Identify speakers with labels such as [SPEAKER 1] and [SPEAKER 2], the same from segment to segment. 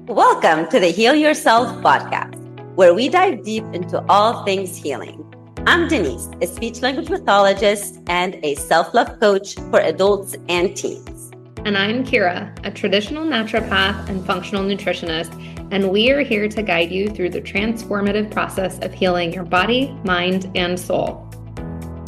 [SPEAKER 1] Welcome to the Heal Yourself podcast, where we dive deep into all things healing. I'm Denise, a speech language pathologist and a self-love coach for adults and teens.
[SPEAKER 2] And I'm Kira, a traditional naturopath and functional nutritionist, and we are here to guide you through the transformative process of healing your body, mind, and soul.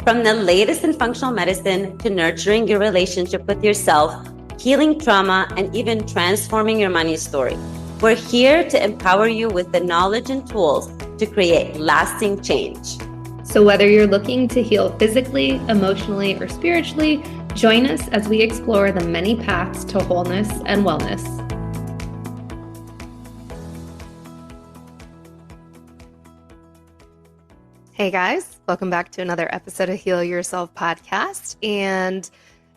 [SPEAKER 1] From the latest in functional medicine to nurturing your relationship with yourself, healing trauma, and even transforming your money story, we're here to empower you with the knowledge and tools to create lasting change.
[SPEAKER 2] So whether you're looking to heal physically, emotionally, or spiritually, join us as we explore the many paths to wholeness and wellness. Hey guys, welcome back to another episode of Heal Yourself podcast. And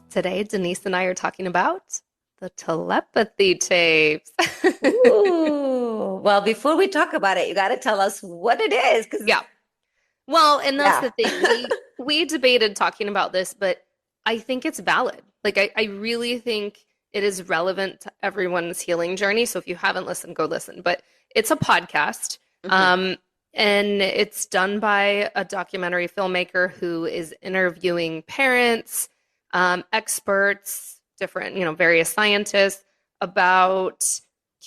[SPEAKER 2] today, Denise and I are talking about the Telepathy Tapes.
[SPEAKER 1] Ooh. Well, before we talk about it, you got to tell us what it is.
[SPEAKER 2] Yeah. Well, and that's the thing. We debated talking about this, but I think it's valid. Like, I really think it is relevant to everyone's healing journey. So if you haven't listened, go listen. But it's a podcast. Mm-hmm. And it's done by a documentary filmmaker who is interviewing parents, experts, different, various scientists about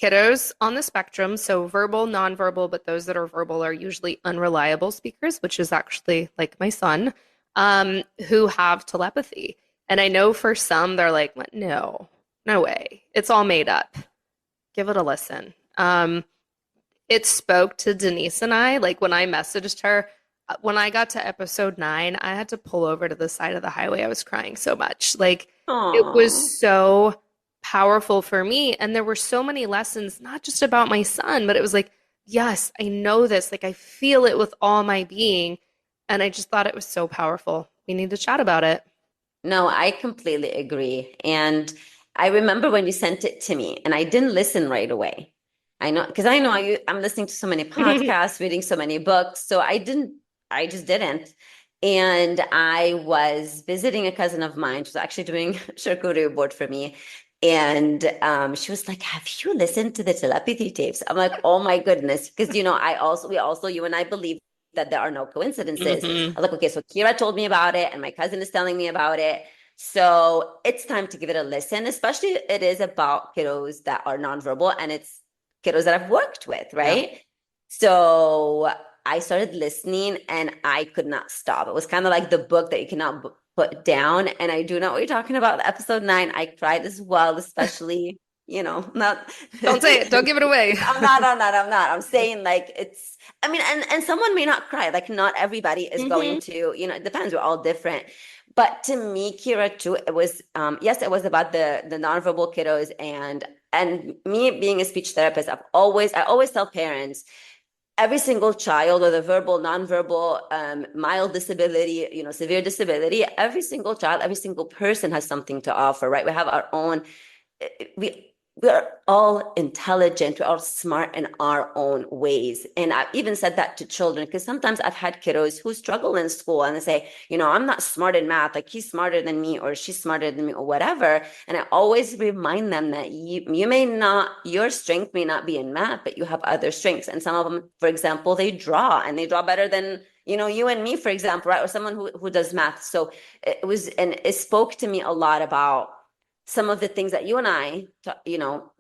[SPEAKER 2] kiddos on the spectrum. So verbal, nonverbal, but those that are verbal are usually unreliable speakers, which is actually like my son, who have telepathy. And I know for some, they're like, no way. It's all made up. Give it a listen. It spoke to Denise and I, like when I messaged her, when I got to episode 9, I had to pull over to the side of the highway. I was crying so much. Like, aww. It was so powerful for me. And there were so many lessons, not just about my son, but it was like, yes, I know this. Like, I feel it with all my being. And I just thought it was so powerful. We need to chat about it.
[SPEAKER 1] No, I completely agree. And I remember when you sent it to me and I didn't listen right away. I'm listening to so many podcasts, reading so many books. So I just didn't. And I was visiting a cousin of mine. She was actually doing charcuterie board for me. And she was like, have you listened to the Telepathy Tapes? I'm like, oh my goodness. Because, you and I believe that there are no coincidences. Mm-hmm. I'm like, okay, so Kira told me about it and my cousin is telling me about it. So it's time to give it a listen, especially if it is about kiddos that are nonverbal and it's kiddos that I've worked with, right? Yeah. So I started listening and I could not stop. It was kind of like the book that you cannot put down. And I do know what you're talking about. Episode 9, I cried as well, especially, not.
[SPEAKER 2] Don't say it. Don't give it away.
[SPEAKER 1] I'm not. I'm saying like and someone may not cry. Like not everybody is mm-hmm. going to, it depends. We're all different. But to me, Kira, too, it was, it was about the nonverbal kiddos and me being a speech therapist. I always tell parents, every single child, whether verbal, nonverbal, mild disability, severe disability, every single child, every single person has something to offer, right? We have our own, we're all intelligent, we're all smart in our own ways. And I've even said that to children, because sometimes I've had kiddos who struggle in school and they say, I'm not smart in math, like he's smarter than me or she's smarter than me or whatever. And I always remind them that your strength may not be in math, but you have other strengths. And some of them, for example, they draw better than, you and me, for example, right? Or someone who does math. So it spoke to me a lot about some of the things that you and I,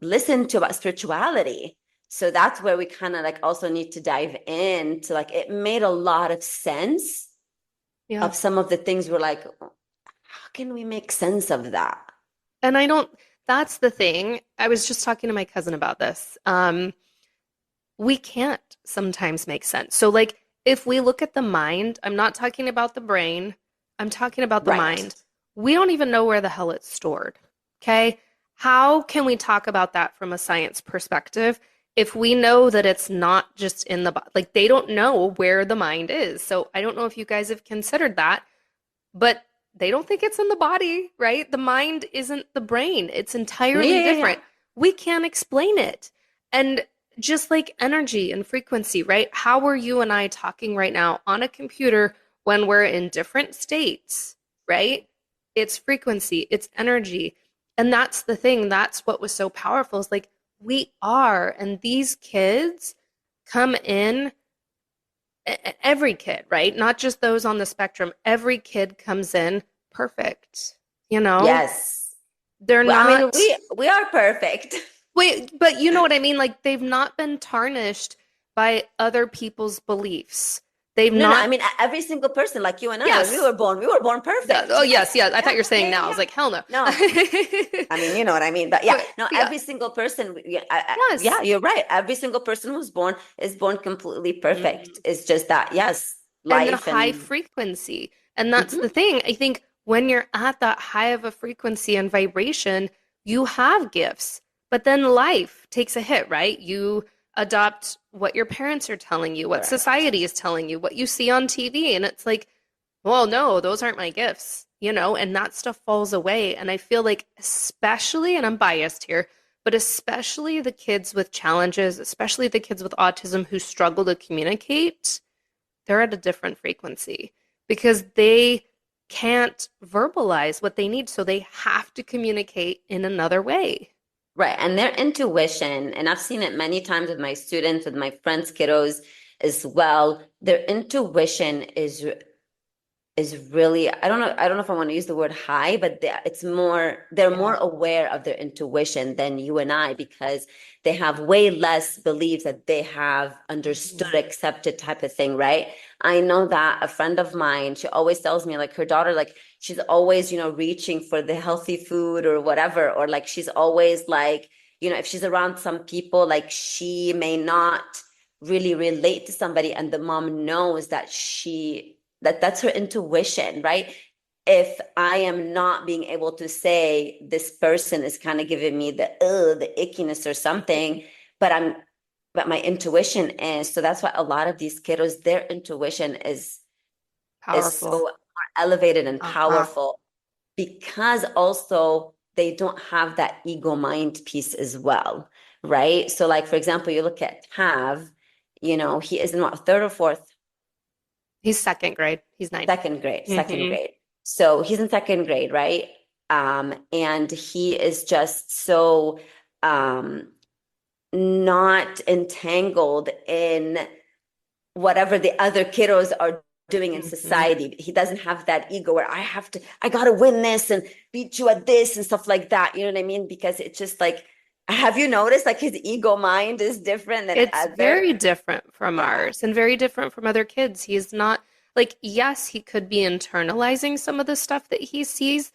[SPEAKER 1] listen to about spirituality. So that's where we kind of like also need to dive into, like, it made a lot of sense of some of the things we're like, how can we make sense of that?
[SPEAKER 2] And that's the thing. I was just talking to my cousin about this. We can't sometimes make sense. So like, if we look at the mind, I'm not talking about the brain. I'm talking about the mind. We don't even know where the hell it's stored. Okay. How can we talk about that from a science perspective if we know that it's not just in the body? Like they don't know where the mind is. So I don't know if you guys have considered that, but they don't think it's in the body, right? The mind isn't the brain. It's entirely different. We can't explain it. And just like energy and frequency, right? How are you and I talking right now on a computer when we're in different states, right? It's frequency, it's energy. And that's the thing. That's what was so powerful is like, We are. And these kids come in, every kid, right? Not just those on the spectrum. Every kid comes in perfect, you know?
[SPEAKER 1] Yes.
[SPEAKER 2] They're
[SPEAKER 1] Well, I mean,
[SPEAKER 2] not,
[SPEAKER 1] we are perfect.
[SPEAKER 2] wait, but you know what I mean? Like they've not been tarnished by other people's beliefs. They've
[SPEAKER 1] No, no,
[SPEAKER 2] not,
[SPEAKER 1] I mean every single person, like you and I, when
[SPEAKER 2] yes.
[SPEAKER 1] we were born perfect.
[SPEAKER 2] Oh,
[SPEAKER 1] Yes.
[SPEAKER 2] yes, yes. I
[SPEAKER 1] Yeah,
[SPEAKER 2] thought you were
[SPEAKER 1] yeah,
[SPEAKER 2] saying
[SPEAKER 1] yeah,
[SPEAKER 2] now. I was
[SPEAKER 1] yeah.
[SPEAKER 2] like, hell no.
[SPEAKER 1] No. I mean, you know what I mean. But yeah, no,
[SPEAKER 2] Yeah,
[SPEAKER 1] every single person, yeah,
[SPEAKER 2] yes.
[SPEAKER 1] yeah, you're right. Every single person who's born is born completely perfect.
[SPEAKER 2] Mhm.
[SPEAKER 1] It's just that, yes,
[SPEAKER 2] And the
[SPEAKER 1] life
[SPEAKER 2] high
[SPEAKER 1] and
[SPEAKER 2] frequency. And that's the
[SPEAKER 1] Mhm.
[SPEAKER 2] thing. I think when you're at that high of a frequency and vibration, you have gifts. But then life takes a hit, right? You adopt what your parents are telling you, what
[SPEAKER 1] Correct.
[SPEAKER 2] society is telling you, what you see on TV. And it's like, well, no, those aren't my gifts, you know, and that stuff falls away. And I feel like, especially, and I'm biased here, but especially the kids with challenges, especially the kids with autism who struggle to communicate, they're at a different frequency because they can't verbalize what they need. So they have to communicate in another way.
[SPEAKER 1] Right. And their intuition, and I've seen it many times with my students, with my friends' kiddos as well. Their intuition is really, I don't know if I want to use the word high, but it's more, they're more
[SPEAKER 2] Yeah.
[SPEAKER 1] aware of their intuition than you and I because they have way less beliefs that they have understood,
[SPEAKER 2] Mhm.
[SPEAKER 1] accepted type of thing, right? I know that a friend of mine, she always tells me like her daughter, like she's always, reaching for the healthy food or whatever, or like she's always like, if she's around some people, like she may not really relate to somebody and the mom knows that's her intuition, right? If I am not being able to say this person is kind of giving me the ickiness or something, but but my intuition is, so that's why a lot of these kiddos, their intuition is so
[SPEAKER 2] Powerful.
[SPEAKER 1] more elevated and
[SPEAKER 2] Uh-huh.
[SPEAKER 1] powerful because also they don't have that ego mind piece as well, right? So like for example, you look at Tav, he is in what, third or fourth.
[SPEAKER 2] He's second grade. He's 9.
[SPEAKER 1] Second grade, second
[SPEAKER 2] Hmm.
[SPEAKER 1] grade. So he's in second grade, right? And he is just so um, not entangled in whatever the other kiddos are doing in
[SPEAKER 2] Hmm.
[SPEAKER 1] society. He doesn't have that ego where I gotta win this and beat you at this and stuff like that. You know what I mean? Because it's just like, have you noticed like his ego mind is different than
[SPEAKER 2] It's
[SPEAKER 1] other?
[SPEAKER 2] very different from
[SPEAKER 1] Yeah.
[SPEAKER 2] ours and very different from other kids. He's not like, yes, he could be internalizing some of the stuff that he sees,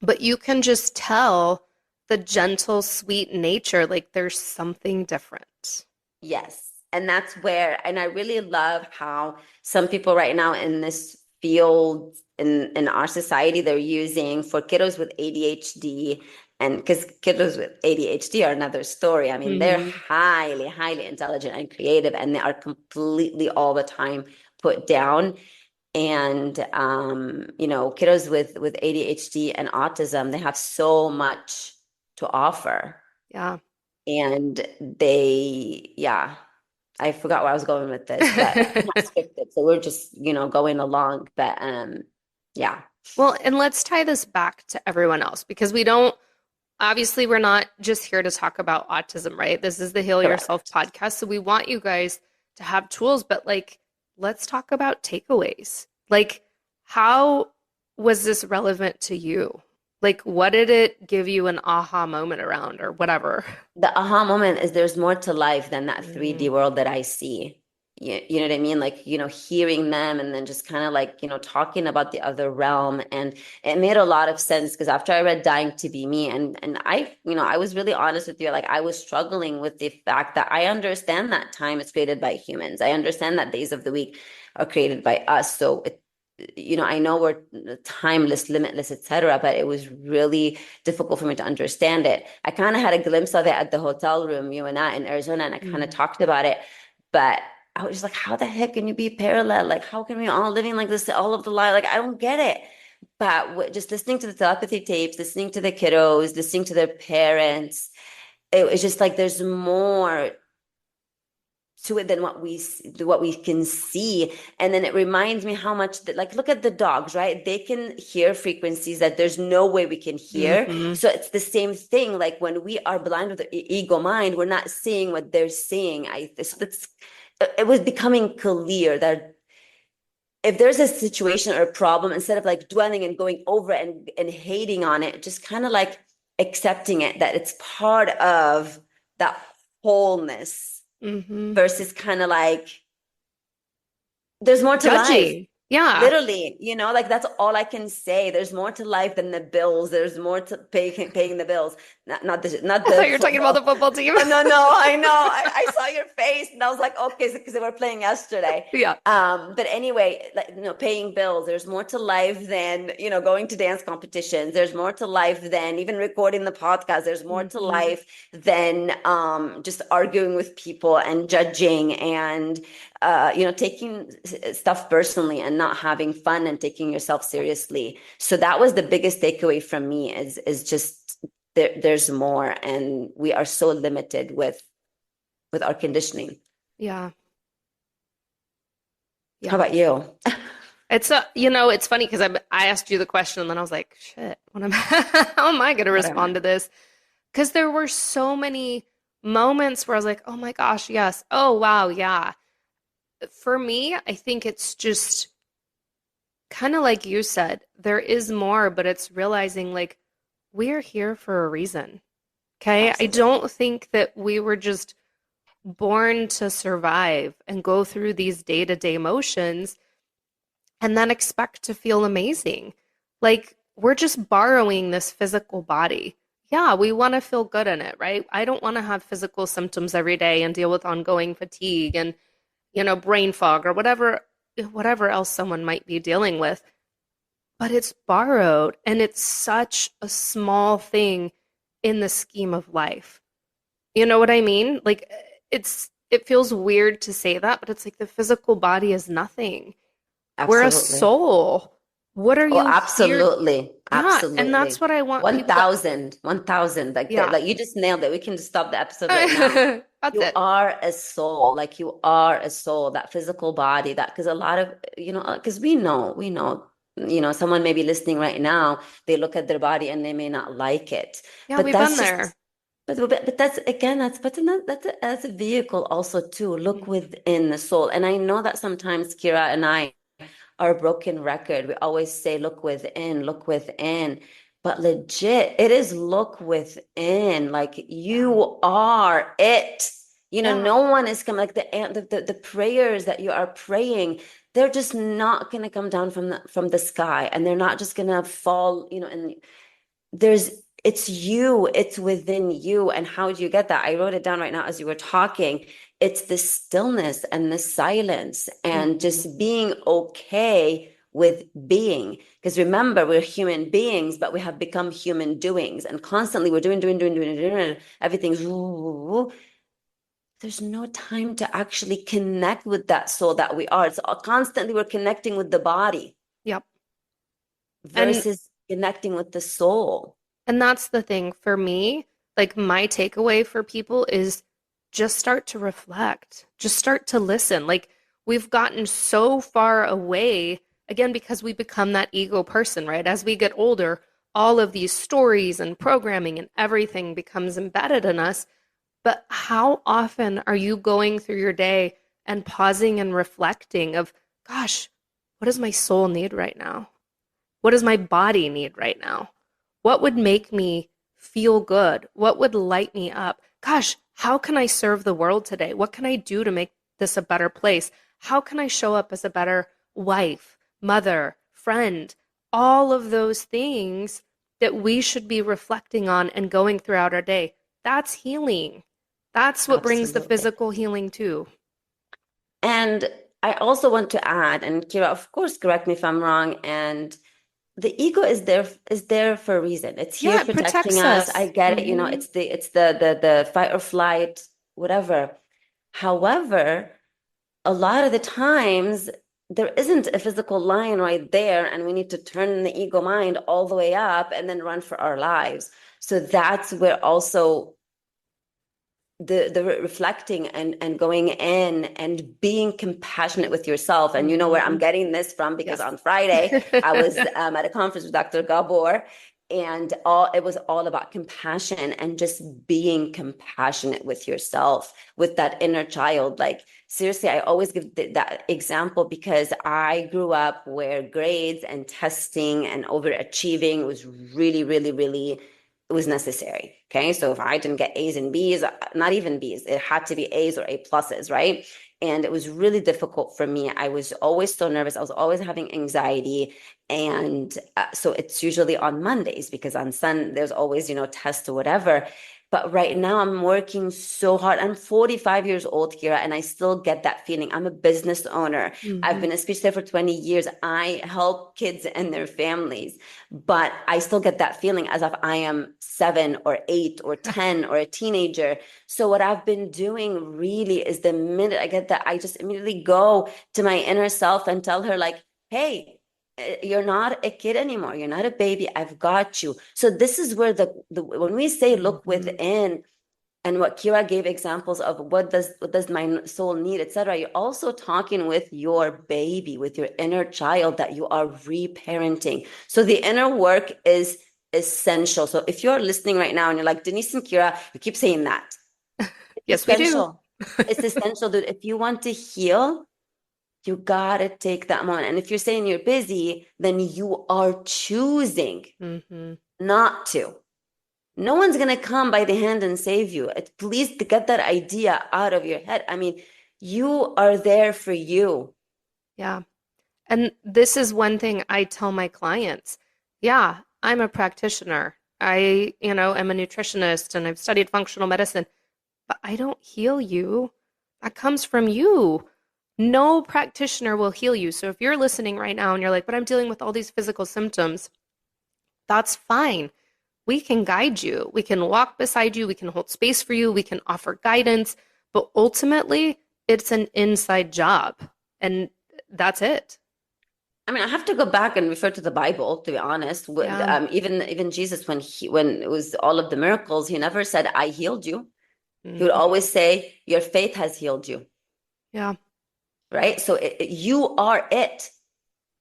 [SPEAKER 2] but you can just tell the gentle, sweet nature. Like there's something different.
[SPEAKER 1] Yes. And that's where, and I really love how some people right now in this field in our society, they're using for kiddos with ADHD. And because kiddos with ADHD are another story. I mean, they're
[SPEAKER 2] Hmm.
[SPEAKER 1] highly, highly intelligent and creative, and they are completely all the time put down. And kiddos with ADHD and autism, they have so much to offer.
[SPEAKER 2] Yeah.
[SPEAKER 1] And yeah, I forgot where I was going with this, but it's not scripted. So we're just, going along. But yeah,
[SPEAKER 2] Well, and let's tie this back to everyone else because we don't, obviously, we're not just here to talk about autism, right? This is the Heal Yourself
[SPEAKER 1] correct.
[SPEAKER 2] podcast. So we want you guys to have tools, but like, let's talk about takeaways. Like, how was this relevant to you? Like, what did it give you an aha moment around or whatever?
[SPEAKER 1] The aha moment is there's more to life than that 3D
[SPEAKER 2] Mm,
[SPEAKER 1] world that I see. You know what I mean? Like, hearing them and then just kind of like, talking about the other realm. And it made a lot of sense because after I read Dying to Be Me, and I was really honest with you, like I was struggling with the fact that I understand that time is created by humans. I understand that days of the week are created by us. So I know we're timeless, limitless, etc., but it was really difficult for me to understand it. I kind of had a glimpse of it at the hotel room, you and I in Arizona, and I kind of
[SPEAKER 2] mm,
[SPEAKER 1] talked about it. But I was just like, how the heck can you be parallel? Like, how can we all living like this all of the life? Like, I don't get it. But just listening to the telepathy tapes, listening to the kiddos, listening to their parents, it was just like there's more to it than what we can see. And then it reminds me how much that, like, look at the dogs, right? They can hear frequencies that there's no way we can hear.
[SPEAKER 2] Mm-hmm.
[SPEAKER 1] So it's the same thing. Like when we are blind with the ego mind, we're not seeing what they're seeing. It was becoming clear that if there's a situation or a problem, instead of like dwelling and going over and hating on it, just kind of like accepting it, that it's part of that wholeness,
[SPEAKER 2] Mm-hmm.
[SPEAKER 1] versus kind of like there's more to life.
[SPEAKER 2] Judgy. Yeah.
[SPEAKER 1] Literally, like that's all I can say. There's more to life than the bills. There's more to paying the bills. Not
[SPEAKER 2] I thought
[SPEAKER 1] the
[SPEAKER 2] you were talking about
[SPEAKER 1] football.
[SPEAKER 2] the football team.
[SPEAKER 1] Oh, no, I know. I saw your face and I was like, okay, because they were playing yesterday.
[SPEAKER 2] Yeah.
[SPEAKER 1] But anyway, like, paying bills. There's more to life than, going to dance competitions. There's more to life than even recording the podcast. There's more to
[SPEAKER 2] Mm-hmm.
[SPEAKER 1] life than just arguing with people and judging and taking stuff personally and not having fun and taking yourself seriously. So that was the biggest takeaway from me is just there's more, and we are so limited with our conditioning.
[SPEAKER 2] Yeah.
[SPEAKER 1] How
[SPEAKER 2] Yeah.
[SPEAKER 1] about you?
[SPEAKER 2] It's funny because I asked you the question and then I was like, shit, how am I going to respond to this? Because there were so many moments where I was like, oh my gosh, yes. Oh, wow, yeah. For me, I think it's just kind of like you said, there is more, but it's realizing like we're here for a reason. Okay. I
[SPEAKER 1] Absolutely.
[SPEAKER 2] don't think that we were just born to survive and go through these day-to-day motions and then expect to feel amazing. Like we're just borrowing this physical body. Yeah, we want to feel good in it, right? I don't want to have physical symptoms every day and deal with ongoing fatigue and, brain fog or whatever else someone might be dealing with. But it's borrowed and it's such a small thing in the scheme of life. You know what I mean? Like it feels weird to say that, but it's like the physical body is nothing. We're a
[SPEAKER 1] Absolutely.
[SPEAKER 2] soul. What are
[SPEAKER 1] Oh,
[SPEAKER 2] you here?
[SPEAKER 1] absolutely.
[SPEAKER 2] Yeah, and that's
[SPEAKER 1] Absolutely.
[SPEAKER 2] what I want people to,
[SPEAKER 1] 1,000, 1,000. Like
[SPEAKER 2] yeah.
[SPEAKER 1] like you just nailed it. We can just stop the episode right now.
[SPEAKER 2] That's
[SPEAKER 1] You
[SPEAKER 2] it.
[SPEAKER 1] are a soul. Like you are a soul, that physical body, that because a lot of, because we know, someone may be listening right now, they look at their body and they may not like it.
[SPEAKER 2] Yeah,
[SPEAKER 1] But
[SPEAKER 2] we've been
[SPEAKER 1] that's
[SPEAKER 2] there.
[SPEAKER 1] just but that's again, that's a vehicle also to look
[SPEAKER 2] Mhm.
[SPEAKER 1] within the soul. And I know that sometimes Kira and I are a broken record. We always say, look within, look within. But legit, it is look within. Like
[SPEAKER 2] Yeah.
[SPEAKER 1] you are it.
[SPEAKER 2] Yeah.
[SPEAKER 1] No one is coming, like the prayers that you are praying, they're just not gonna come down from the sky, and they're not just gonna fall, and there's it's you, it's within you. And how do you get that? I wrote it down right now as you were talking. It's the stillness and the silence and
[SPEAKER 2] Mhm.
[SPEAKER 1] just being okay with being, because remember, we're human beings, but we have become human doings, and constantly we're doing everything's there's no time to actually connect with that soul that we are. It's constantly we're connecting with the body
[SPEAKER 2] Yep. And
[SPEAKER 1] versus connecting with the soul.
[SPEAKER 2] and that's the thing for me, like my takeaway for people is just start to reflect. Just start to listen. Like we've gotten so far away again because we become that ego person, right? As we get older, all of these stories and programming and everything becomes embedded in us. But how often are you going through your day and pausing and reflecting of, gosh, what does my soul need right now? What does my body need right now? What would make me feel good? What would light me up? Gosh, how can I serve the world today? What can I do to make this a better place? How can I show up as a better wife, mother, friend? All of those things that we should be reflecting on and going throughout our day. That's healing. That's what brings the
[SPEAKER 1] Absolutely.
[SPEAKER 2] physical healing too.
[SPEAKER 1] And I also want to add, and Kira, of course, correct me if I'm wrong, and the ego is there for a reason. It's here
[SPEAKER 2] Yeah, it
[SPEAKER 1] protecting
[SPEAKER 2] protects
[SPEAKER 1] us. I
[SPEAKER 2] us.
[SPEAKER 1] get it,
[SPEAKER 2] Hmm.
[SPEAKER 1] it's the fight or flight, whatever. However, a lot of the times there isn't a physical line right there, and we need to turn the ego mind all the way up and then run for our lives. So that's where also the reflecting and going in and being compassionate with yourself. And you know where I'm
[SPEAKER 2] Mhm.
[SPEAKER 1] getting this from, because
[SPEAKER 2] Yes.
[SPEAKER 1] on Friday I was at a conference with Dr. Gabor, and it was all about compassion and just being compassionate with yourself, with that inner child. Like, seriously, I always give that example because I grew up where grades and testing and overachieving was really, really, really, it was necessary. Okay. So if I didn't get A's and B's, not even B's, it had to be A's or A pluses, right? And it was really difficult for me. I was always so nervous. I was always having anxiety. And so it's usually on Mondays, because on Sunday there's always, tests or whatever. But right now I'm working so hard. I'm 45 years old, Kira, and I still get that feeling. I'm a business owner. I've
[SPEAKER 2] Mhm.
[SPEAKER 1] been a speech therapist for 20 years. I help kids and their families, but I still get that feeling as if I am 7 or 8 or 10 or a teenager. So what I've been doing really is, the minute I get that, I just immediately go to my inner self and tell her, like, hey, you're not a kid anymore. You're not a baby. I've got you. So this is where the when we say look
[SPEAKER 2] Mhm.
[SPEAKER 1] within, and what Kira gave examples of, what does my soul need, etc. You're also talking with your baby, with your inner child that you are reparenting. So the inner work is essential. So if you're listening right now and you're like, Denise and Kira, you keep saying that. It's
[SPEAKER 2] Yes, we do.
[SPEAKER 1] essential. It's essential, dude. If you want to heal, you gotta take that moment. And if you're saying you're busy, then you are choosing
[SPEAKER 2] Mhm.
[SPEAKER 1] not to. No one's gonna come by the hand and save you. Please get that idea out of your head. I mean, you are there for you.
[SPEAKER 2] Yeah. And this is one thing I tell my clients. Yeah, I'm a practitioner. Am a nutritionist and I've studied functional medicine, but I don't heal you. That comes from you. No practitioner will heal you. So if you're listening right now and you're like, but I'm dealing with all these physical symptoms, that's fine. We can guide you. We can walk beside you. We can hold space for you. We can offer guidance. But ultimately, it's an inside job. And that's it.
[SPEAKER 1] I mean, I have to go back and refer to the Bible, to be honest.
[SPEAKER 2] Yeah.
[SPEAKER 1] Even Jesus, when it was all of the miracles, he never said, "I healed you." He would
[SPEAKER 2] Hmm.
[SPEAKER 1] always say, "Your faith has healed you."
[SPEAKER 2] Yeah.
[SPEAKER 1] Right? So you are it.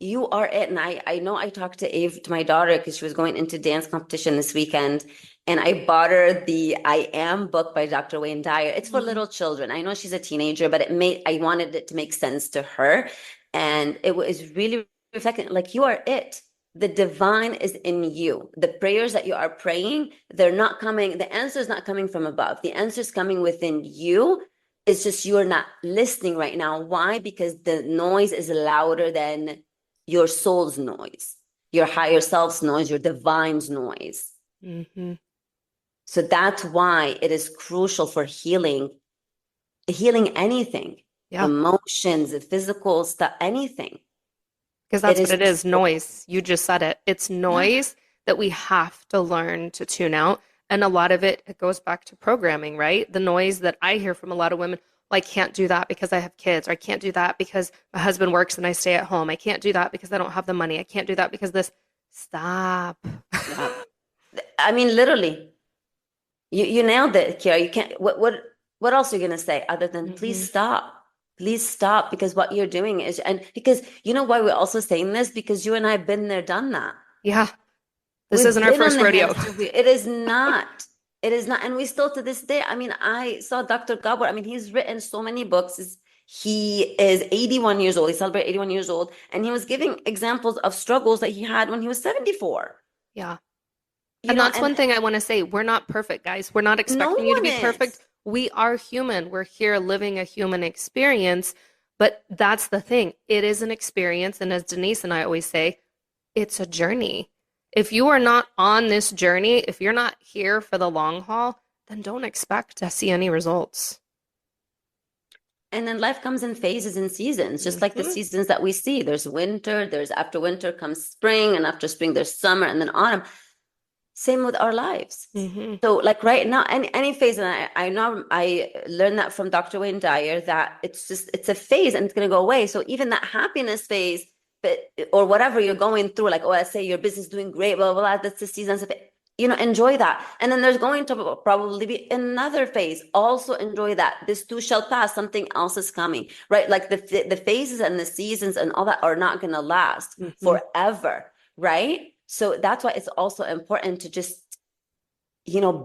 [SPEAKER 1] You are it. And I know I talked to my daughter, because she was going into dance competition this weekend. And I bought her the I Am book by Dr. Wayne Dyer. It's for
[SPEAKER 2] Mhm.
[SPEAKER 1] little children. I know she's a teenager, but I wanted it to make sense to her. And it was really reflecting, like, you are it. The divine is in you. The prayers that you are praying, they're not coming, the answer is not coming from above. The answer is coming within you. It's just you're not listening right now. Why? Because the noise is louder than your soul's noise, your higher self's noise, your divine's noise.
[SPEAKER 2] Mhm.
[SPEAKER 1] So that's why it is crucial for healing anything,
[SPEAKER 2] Yeah.
[SPEAKER 1] emotions, physical stuff, anything.
[SPEAKER 2] Because
[SPEAKER 1] It
[SPEAKER 2] that's what
[SPEAKER 1] is
[SPEAKER 2] it is,
[SPEAKER 1] so,
[SPEAKER 2] noise. You just said it. It's
[SPEAKER 1] yeah.
[SPEAKER 2] noise that we have to learn to tune out. And a lot of it goes back to programming, right? The noise that I hear from a lot of women, well, I can't do that because I have kids, or I can't do that because my husband works and I stay at home. I can't do that because I don't have the money. I can't do that because this. Stop.
[SPEAKER 1] Yeah. I mean, literally, you nailed it, Kiara. You can't, what else are you gonna say other than please
[SPEAKER 2] Hmm.
[SPEAKER 1] stop? Please stop, because what you're doing is, and because you know why we're also saying this, because you and I have been there, done that.
[SPEAKER 2] Yeah, this
[SPEAKER 1] We've
[SPEAKER 2] isn't our
[SPEAKER 1] been on
[SPEAKER 2] first
[SPEAKER 1] the
[SPEAKER 2] rodeo.
[SPEAKER 1] hamster wheel. It is not. It is not. And we still, to this day, I mean, I saw Dr. Gabor. I mean, he's written so many books. He is 81 years old. He celebrated 81 years old. And he was giving examples of struggles that he had when he was 74.
[SPEAKER 2] Yeah.
[SPEAKER 1] You
[SPEAKER 2] And
[SPEAKER 1] know,
[SPEAKER 2] that's
[SPEAKER 1] and
[SPEAKER 2] one thing I want to say. We're not perfect, guys. We're not
[SPEAKER 1] no
[SPEAKER 2] expecting you to
[SPEAKER 1] one
[SPEAKER 2] be perfect.
[SPEAKER 1] is.
[SPEAKER 2] We are human. We're here living a human experience. But that's the thing. It is an experience. And as Denise and I always say, it's a journey. If you are not on this journey, if you're not here for the long haul, then don't expect to see any results.
[SPEAKER 1] And then life comes in phases and seasons, just like the
[SPEAKER 2] Hmm.
[SPEAKER 1] seasons that we see. There's winter, there's after winter comes spring, and after spring there's summer, and then autumn. Same with our lives.
[SPEAKER 2] Hmm.
[SPEAKER 1] So like right now, any phase, and I know I learned that from Dr. Wayne Dyer, that it's a phase and it's gonna go away. So even that happiness phase, but or whatever you're going through, like, oh, let's say your business is doing great, blah blah blah, that's the seasons of it. enjoy that. And then there's going to probably be another phase. Also enjoy that. This too shall pass. Something else is coming, right? Like the phases and the seasons and all that are not going to last
[SPEAKER 2] Hmm.
[SPEAKER 1] forever, right? So that's why it's also important to just,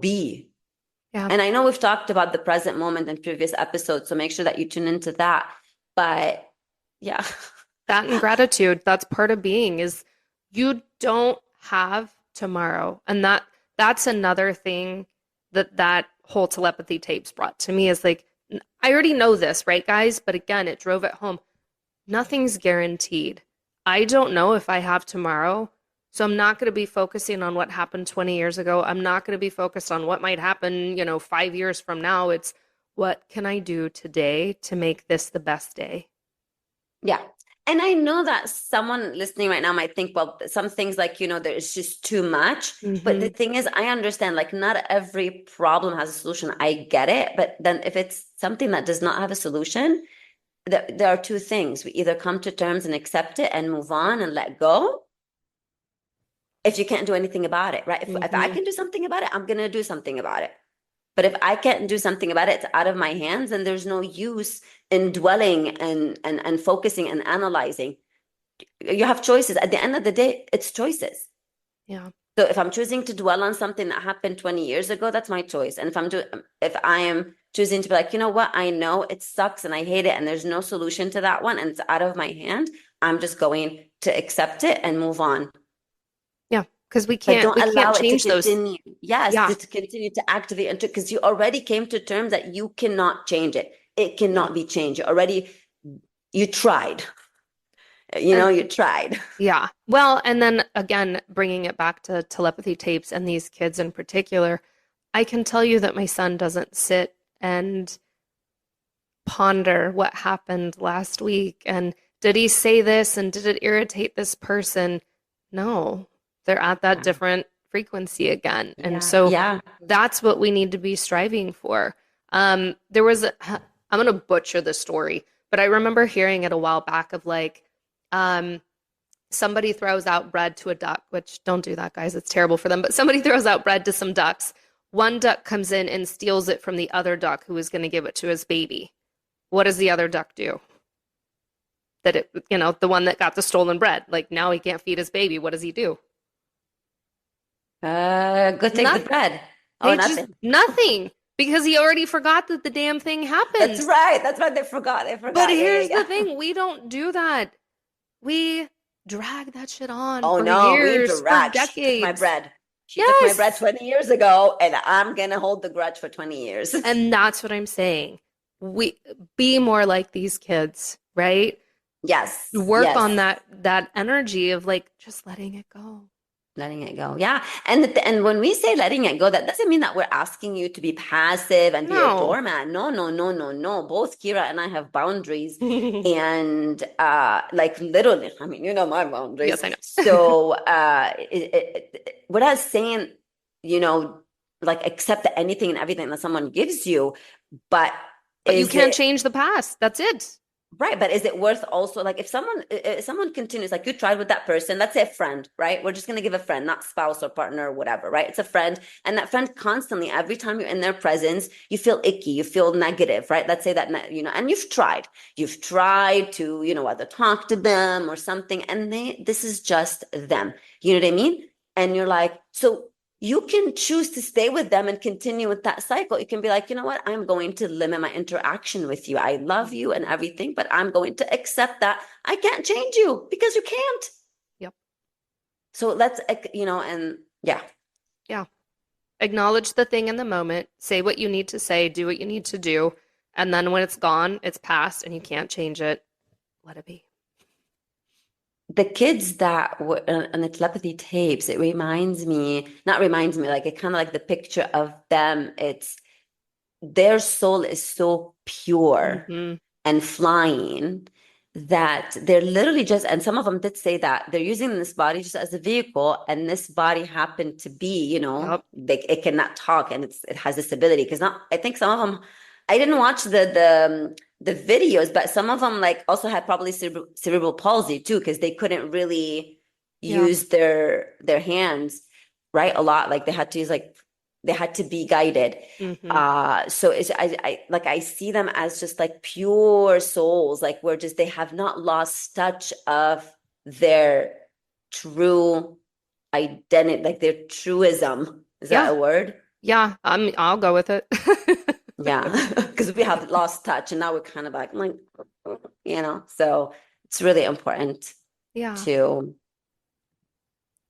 [SPEAKER 1] be.
[SPEAKER 2] Yeah.
[SPEAKER 1] And I know we've talked about the present moment in previous episodes, so make sure that you tune into that. But yeah.
[SPEAKER 2] That and gratitude, that's part of being is you don't have tomorrow. And that's another thing that whole telepathy tapes brought to me is like I already know this, right, guys? But again, it drove it home. Nothing's guaranteed. I don't know if I have tomorrow. So I'm not going to be focusing on what happened 20 years ago. I'm not going to be focused on what might happen, 5 years from now. It's what can I do today to make this the best day?
[SPEAKER 1] Yeah. And I know that someone listening right now might think, well, some things like, there's just too much. But the
[SPEAKER 2] Hmm.
[SPEAKER 1] thing is, I understand like not every problem has a solution. I get it. But then if it's something that does not have a solution, there are two things. We either come to terms and accept it and move on and let go. If you can't do anything about it, right? If I
[SPEAKER 2] Hmm.
[SPEAKER 1] can do something about it, I'm going to do something about it. But if I can't do something about it, it's out of my hands, and there's no use in dwelling and focusing and analyzing. You have choices. At the end of the day, it's choices.
[SPEAKER 2] Yeah.
[SPEAKER 1] So if I'm choosing to dwell on something that happened 20 years ago, that's my choice. And if I am choosing to be like, you know what, I know it sucks and I hate it and there's no solution to that one and it's out of my hand, I'm just going to accept it and move on.
[SPEAKER 2] Yeah, because we
[SPEAKER 1] But
[SPEAKER 2] can't
[SPEAKER 1] don't
[SPEAKER 2] we can't
[SPEAKER 1] allow it to
[SPEAKER 2] change those.
[SPEAKER 1] continue. Yes,
[SPEAKER 2] Yeah,
[SPEAKER 1] to continue to activate and because you already came to terms that you cannot change it. It
[SPEAKER 2] yeah.
[SPEAKER 1] cannot be changed. You tried.
[SPEAKER 2] And
[SPEAKER 1] You tried.
[SPEAKER 2] yeah. Well, and then again, bringing it back to telepathy tapes and these kids in particular, I can tell you that my son doesn't sit and ponder what happened last week and did he say this and did it irritate this person? No, they're at that different frequency again. And
[SPEAKER 1] Yeah,
[SPEAKER 2] so
[SPEAKER 1] yeah.
[SPEAKER 2] that's what we need to be striving for. There was I'm gonna butcher the story, but I remember hearing it a while back of like, um, somebody throws out bread to a duck, which don't do that, guys. It's terrible for them. But somebody throws out bread to some ducks. One duck comes in and steals it from the other duck who was going to give it to his baby. What does the other duck do? The one that got the stolen bread, like now he can't feed his baby. What does he do?
[SPEAKER 1] Go take the
[SPEAKER 2] Nothing.
[SPEAKER 1] bread. Oh,
[SPEAKER 2] They just
[SPEAKER 1] nothing.
[SPEAKER 2] nothing because he already forgot that the damn thing
[SPEAKER 1] That's
[SPEAKER 2] happened.
[SPEAKER 1] right. That's right. They forgot. They
[SPEAKER 2] But
[SPEAKER 1] forgot. Yeah, yeah,
[SPEAKER 2] here's the
[SPEAKER 1] yeah.
[SPEAKER 2] thing, we don't do that. We drag that shit on
[SPEAKER 1] Oh
[SPEAKER 2] for
[SPEAKER 1] no, we
[SPEAKER 2] years, for
[SPEAKER 1] direct. She took my
[SPEAKER 2] decades.
[SPEAKER 1] bread. She took my bread
[SPEAKER 2] Yes.
[SPEAKER 1] 20 years ago, and I'm gonna hold the grudge for 20 years.
[SPEAKER 2] And that's what I'm saying. We be more like these kids, right?
[SPEAKER 1] Yes,
[SPEAKER 2] Work
[SPEAKER 1] yes.
[SPEAKER 2] on that energy of like just letting it go.
[SPEAKER 1] Letting it go. Yeah. And when we say letting it go, that doesn't mean that we're asking you to be passive and be a
[SPEAKER 2] No.
[SPEAKER 1] doormat. No, no, no, no, no. Both Kira and I have boundaries and like literally, I mean, my boundaries.
[SPEAKER 2] Yes, I know.
[SPEAKER 1] So what I was saying, you know, like accept anything and everything that someone gives you, but
[SPEAKER 2] But you
[SPEAKER 1] is
[SPEAKER 2] can't
[SPEAKER 1] it
[SPEAKER 2] change the past. That's it.
[SPEAKER 1] right, but is it worth also like if someone continues like you tried with that person, let's say a friend, right? We're just gonna give a friend, not spouse or partner or whatever, right? It's a friend, and that friend constantly, every time you're in their presence, you feel icky, you feel negative, right? Let's say that and you've tried to either talk to them or something, and this is just them, you know what I mean? And you're like, so you can choose to stay with them and continue with that cycle. You can be like, you know what? I'm going to limit my interaction with you. I love you and everything, but I'm going to accept that I can't change you because you can't.
[SPEAKER 2] Yep.
[SPEAKER 1] So let's, and yeah.
[SPEAKER 2] Yeah. Acknowledge the thing in the moment, say what you need to say, do what you need to do, and then when it's gone, it's past and you can't change it, let it be.
[SPEAKER 1] The kids that were on the telepathy tapes, it not reminds me, like it kind of like the picture of them. It's their soul is so pure
[SPEAKER 2] Hmm.
[SPEAKER 1] and flying that they're literally just, and some of them did say that they're using this body just as a vehicle, and this body happened to be,
[SPEAKER 2] Yep.
[SPEAKER 1] it cannot talk and it has this ability. Because not, I think some of them, I didn't watch the videos, but some of them like also had probably cerebral palsy too, because they couldn't really
[SPEAKER 2] Yeah.
[SPEAKER 1] use their hands. right? A lot. Like they had to use like they had to be guided.
[SPEAKER 2] Hmm.
[SPEAKER 1] So it's I like I see them as just like pure souls, like we're just they have not lost touch of their true identity, like their truism. Is that
[SPEAKER 2] Yeah.
[SPEAKER 1] a word?
[SPEAKER 2] Yeah. I'll go with it.
[SPEAKER 1] Yeah, because we have lost touch and now we're kind of like, so it's really important
[SPEAKER 2] Yeah.
[SPEAKER 1] to,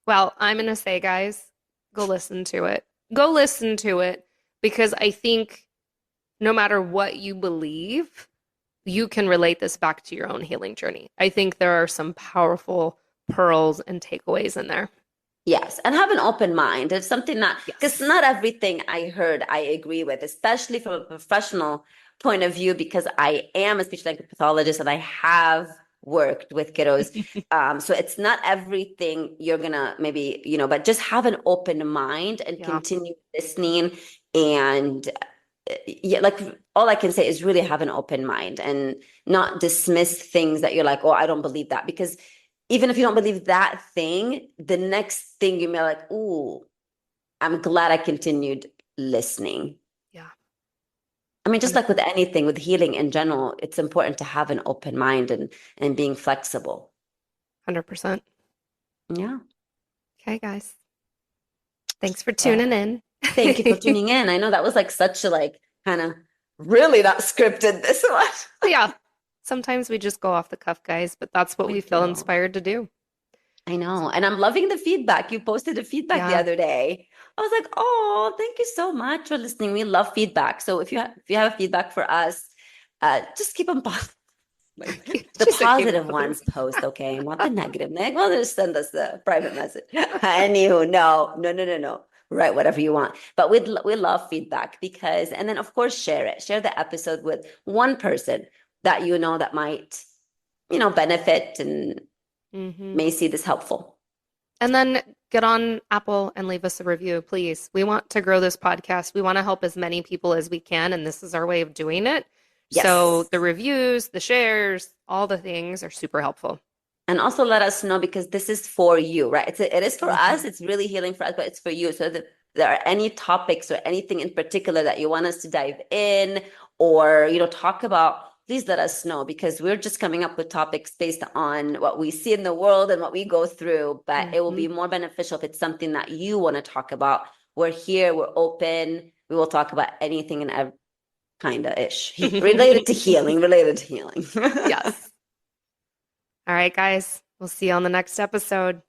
[SPEAKER 2] Well, I'm gonna say, guys, go listen to it. Go listen to it because I think no matter what you believe, you can relate this back to your own healing journey. I think there are some powerful pearls and takeaways in there.
[SPEAKER 1] yes, and have an open mind. If something not, because
[SPEAKER 2] Yes.
[SPEAKER 1] not everything I heard I agree with, especially from a professional point of view, because I am a speech language pathologist and I have worked with kiddos. So it's not everything you're gonna maybe, but just have an open mind and
[SPEAKER 2] Yeah.
[SPEAKER 1] continue listening. And yeah, like all I can say is really have an open mind and not dismiss things that you're like, oh, I don't believe that. Because even if you don't believe that thing, the next thing you may like, ooh, I'm glad I continued listening.
[SPEAKER 2] Yeah.
[SPEAKER 1] I mean, just like with
[SPEAKER 2] 100%.
[SPEAKER 1] anything, with healing in general, it's important to have an open mind and being flexible.
[SPEAKER 2] 100%.
[SPEAKER 1] Yeah.
[SPEAKER 2] Okay, guys. Thanks for
[SPEAKER 1] Well,
[SPEAKER 2] tuning in.
[SPEAKER 1] thank you for tuning in. I know that was like such a like kind of really not scripted this one.
[SPEAKER 2] Yeah. Sometimes we just go off the cuff, guys, but that's what
[SPEAKER 1] We
[SPEAKER 2] we feel
[SPEAKER 1] do.
[SPEAKER 2] inspired to do.
[SPEAKER 1] I know. And I'm loving the feedback. You posted the feedback the
[SPEAKER 2] Yeah.
[SPEAKER 1] other day. I was like, oh, thank you so much for listening. We love feedback. So if you have feedback for us, just keep them the
[SPEAKER 2] She said keep
[SPEAKER 1] positive
[SPEAKER 2] them
[SPEAKER 1] ones
[SPEAKER 2] positive.
[SPEAKER 1] post, okay? Not the negative. Well, just send us a private message. Anywho, no, no, no, no, no. Write whatever you want. But we love feedback because, and then of course, share it. Share the episode with one person that you know that might, benefit and
[SPEAKER 2] Hmm.
[SPEAKER 1] may see this helpful.
[SPEAKER 2] And then get on Apple and leave us a review, please. We want to grow this podcast. We want to help as many people as we can, and this is our way of doing it. So
[SPEAKER 1] Yes.
[SPEAKER 2] the reviews, the shares, all the things are super helpful.
[SPEAKER 1] And also let us know because this is for you, right? It is for us.
[SPEAKER 2] Hmm.
[SPEAKER 1] It's really healing for us, but it's for you. So that there are any topics or anything in particular that you want us to dive in or, talk about, please let us know because we're just coming up with topics based on what we see in the world and what we go through. But it will
[SPEAKER 2] Hmm.
[SPEAKER 1] be more beneficial if it's something that you want to talk about. We're here, we're open. We will talk about anything and every kind of ish related to healing, related to healing.
[SPEAKER 2] Yes. All right, guys. We'll see you on the next episode.